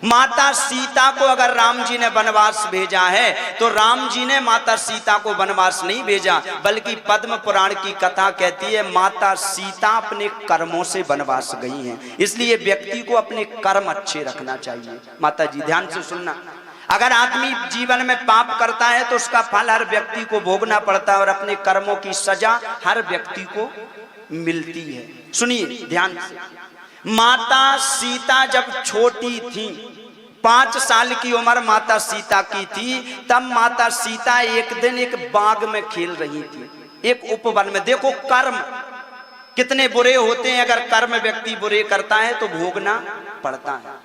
माता सीता को अगर राम जी ने वनवास भेजा है तो राम जी ने माता सीता को वनवास नहीं भेजा, बल्कि पद्म पुराण की कथा कहती है माता सीता अपने कर्मों से वनवास गई हैं। इसलिए व्यक्ति को अपने कर्म अच्छे रखना चाहिए। माता जी ध्यान से सुनना, अगर आदमी जीवन में पाप करता है तो उसका फल हर व्यक्ति को भोगना पड़ता है और अपने कर्मों की सजा हर व्यक्ति को मिलती है। सुनिए ध्यान से, माता सीता जब छोटी थी, 5 साल की उम्र माता सीता की थी, तब माता सीता एक दिन एक बाग में खेल रही थी, एक उपवन में। देखो कर्म कितने बुरे होते हैं, अगर कर्म व्यक्ति बुरे करता है तो भोगना पड़ता है।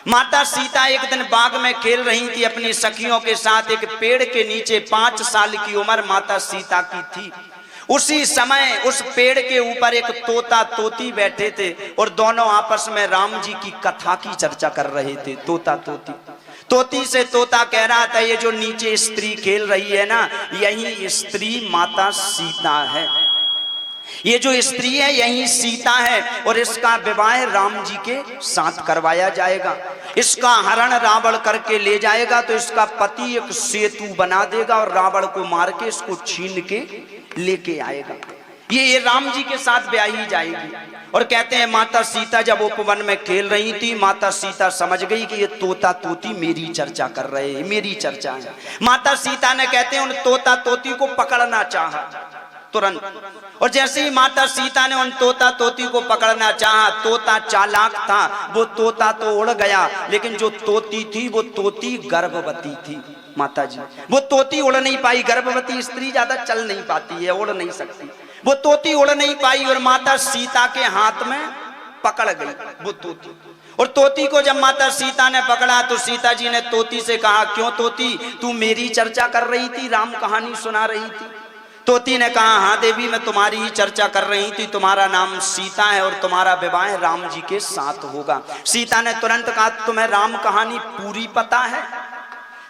माता सीता एक दिन बाग में खेल रही थी अपनी सखियों के साथ, एक पेड़ के नीचे। 5 साल की उम्र माता सीता की थी। उसी समय उस पेड़ के ऊपर एक तोता तोती बैठे थे और दोनों आपस में राम जी की कथा की चर्चा कर रहे थे। तोता तोती, तोती से तोता कह रहा था ये जो नीचे स्त्री खेल रही है ना, यही स्त्री माता सीता है। ये जो स्त्री है यही सीता है और इसका विवाह राम जी के साथ करवाया जाएगा। इसका हरण रावण करके ले जाएगा तो इसका पति एक सेतु बना देगा और रावण को मार के इसको छीन के लेके आएगा। ये राम जी के साथ ब्याही जाएगी। और कहते हैं माता सीता जब उपवन में खेल रही थी, माता सीता समझ गई कि ये तोता तोती मेरी चर्चा कर रहे हैं, मेरी चर्चा है। माता सीता ने कहते हैं उन तोता तोती को पकड़ना चाहा तुरंत, और जैसे ही माता सीता ने उन तोता तोती को पकड़ना चाहा, तोता चालाक था, वो तोता तो उड़ गया, लेकिन जो तोती थी वो तोती गर्भवती थी। माता जी वो तोती उड़ नहीं पाई। गर्भवती स्त्री ज्यादा चल नहीं पाती है, उड़ नहीं सकती। वो तोती उड़ नहीं पाई और माता सीता के हाथ में पकड़ गई वो तोती। और तोती को जब माता सीता ने पकड़ा तो सीता जी ने तोती से कहा, क्यों तोती, तू मेरी चर्चा कर रही थी, राम कहानी सुना रही थी? तोती ने कहा, हाँ देवी मैं तुम्हारी ही चर्चा कर रही थी, तुम्हारा नाम सीता है और तुम्हारा विवाह राम जी के साथ होगा। सीता ने तुरंत कहा, तुम्हें राम कहानी पूरी पता है?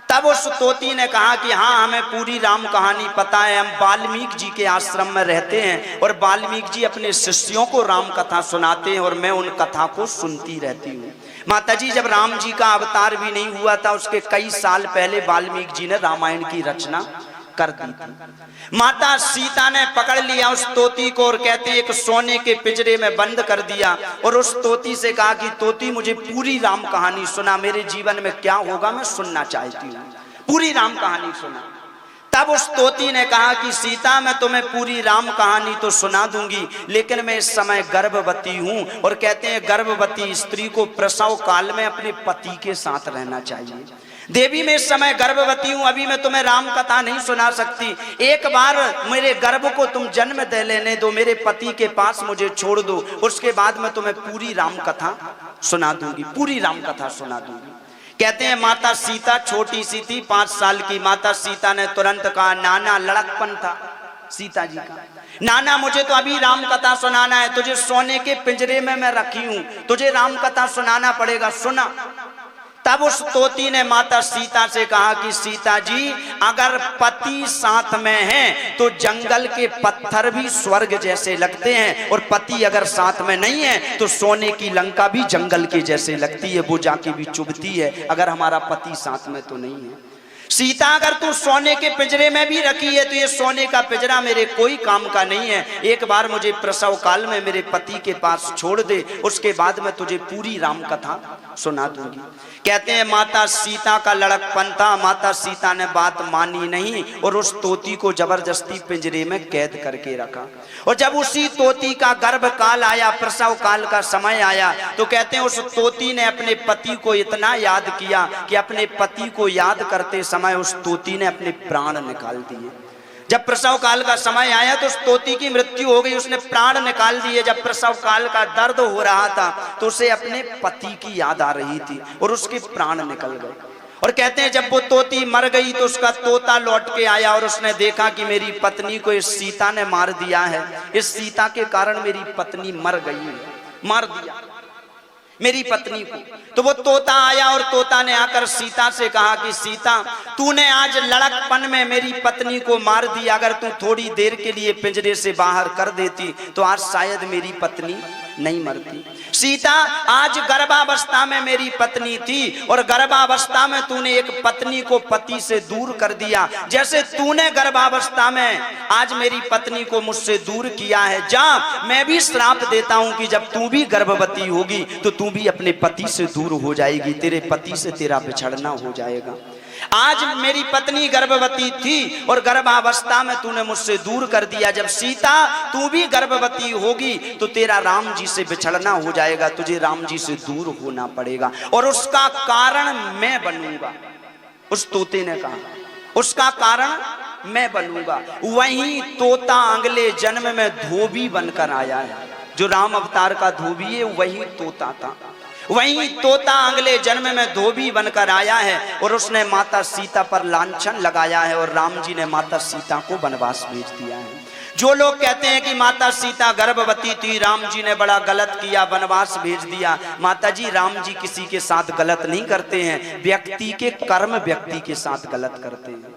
तब उस तोती ने कहा कि हाँ हमें पूरी राम कहानी पता है, हम वाल्मीकि जी के आश्रम में रहते हैं और वाल्मीकि जी अपने शिष्यों को राम कथा सुनाते हैं और मैं उन कथा को सुनती रहती हूँ। माता जी जब राम जी का अवतार भी नहीं हुआ था उसके कई साल पहले वाल्मीकि जी ने रामायण की रचना कर दी थी। माता सीता ने पकड़ लिया उस तोती को और कहते एक सोने के पिंजरे में बंद कर दिया और उस तोती से कहा कि तोती मुझे पूरी राम कहानी सुना, मेरे जीवन में क्या होगा मैं सुनना चाहती हूँ, पूरी राम कहानी सुना। तब उस तोती ने कहा कि सीता मैं तुम्हें पूरी राम कहानी तो सुना दूंगी, लेकिन मैं इस समय गर्भवती हूँ और कहते हैं गर्भवती स्त्री को प्रसव काल में अपने पति के साथ रहना चाहिए। देवी मैं इस समय गर्भवती हूं, अभी मैं तुम्हें राम कथा नहीं सुना सकती, एक बार मेरे गर्भ को तुम जन्म दे लेने दो, मेरे पति के पास मुझे छोड़ दो, उसके बाद मैं तुम्हें पूरी राम कथा सुना दूंगी, पूरी राम कथा सुना दूंगी। कहते हैं माता सीता छोटी सी थी, 5 साल की। माता सीता ने तुरंत कहा, नाना, लड़कपन था सीता जी का, नाना मुझे तो अभी राम कथा सुनाना है, तुझे सोने के पिंजरे में मैं रखी हूं, तुझे राम कथा सुनाना पड़ेगा, सुना। तब उस तोती ने माता सीता से कहा कि सीता जी अगर पति साथ में है तो जंगल के पत्थर भी स्वर्ग जैसे लगते हैं और पति अगर साथ में नहीं है तो सोने की लंका भी जंगल के जैसे लगती है, वो जाके भी चुभती है अगर हमारा पति साथ में तो नहीं है। सीता अगर तू सोने के पिंजरे में भी रखी है तो ये सोने का पिंजरा मेरे कोई काम का नहीं है, एक बार मुझे प्रसव काल में मेरे पति के पास छोड़ दे, उसके बाद मैं तुझे पूरी राम कथा सुना दूंगी। कहते हैं माता सीता का लड़कपन था, माता सीता ने बात मानी नहीं और उस तोती को जबरदस्ती पिंजरे में कैद करके रखा। और जब उसी तोती का गर्भ काल आया, प्रसव काल का समय आया, तो कहते हैं उस तोती ने अपने पति को इतना याद किया कि अपने पति को याद करते समय उस तोती ने अपने प्राण निकाल दिए। जब प्रसव काल का समय आया तो उस तोती की मृत्यु हो गई, उसने प्राण निकाल दिए। जब प्रसव काल का दर्द हो रहा था तो उसे अपने पति की याद आ रही थी और उसके प्राण निकल गए। और कहते हैं जब वो तोती मर गई तो उसका तोता लौट के आया और उसने देखा कि मेरी पत्नी को इस सीता ने मार दिया है, इस सीता के कारण मेरी पत्नी मर गई है, मार दिया मेरी पत्नी को। तो वो तोता आया और तोता ने आकर सीता से कहा कि सीता तूने आज लड़कपन में मेरी पत्नी को मार दिया, अगर तू थोड़ी देर के लिए पिंजरे से बाहर कर देती तो आज शायद मेरी पत्नी नहीं मरती। सीता, आज गर्भावस्था में मेरी पत्नी थी और गर्भावस्था में तूने एक पत्नी को पति से दूर कर दिया, जैसे तूने गर्भावस्था में आज मेरी पत्नी को मुझसे दूर किया है। जा, मैं भी श्राप देता हूं कि जब तू भी गर्भवती होगी तो तू भी अपने पति से दूर हो जाएगी, तेरे पति से तेरा बिछड़ना हो जाएगा। आज मेरी पत्नी गर्भवती थी और गर्भावस्था में तूने मुझसे दूर कर दिया, जब सीता तू भी गर्भवती होगी तो तेरा राम जी से बिछड़ना हो जाएगा, तुझे राम जी से दूर होना पड़ेगा और उसका कारण मैं बनूंगा। उस तोते ने कहा, उसका कारण मैं बनूंगा। वही तोता अगले जन्म में धोबी बनकर आया है। जो राम अवतार का धोबी है वही तोता था। वही तोता अगले जन्म में धोबी बनकर आया है और उसने माता सीता पर लांछन लगाया है और राम जी ने माता सीता को वनवास भेज दिया है। जो लोग कहते हैं कि माता सीता गर्भवती थी, राम जी ने बड़ा गलत किया, वनवास भेज दिया, माता जी, राम जी किसी के साथ गलत नहीं करते हैं, व्यक्ति के कर्म व्यक्ति के साथ गलत करते हैं।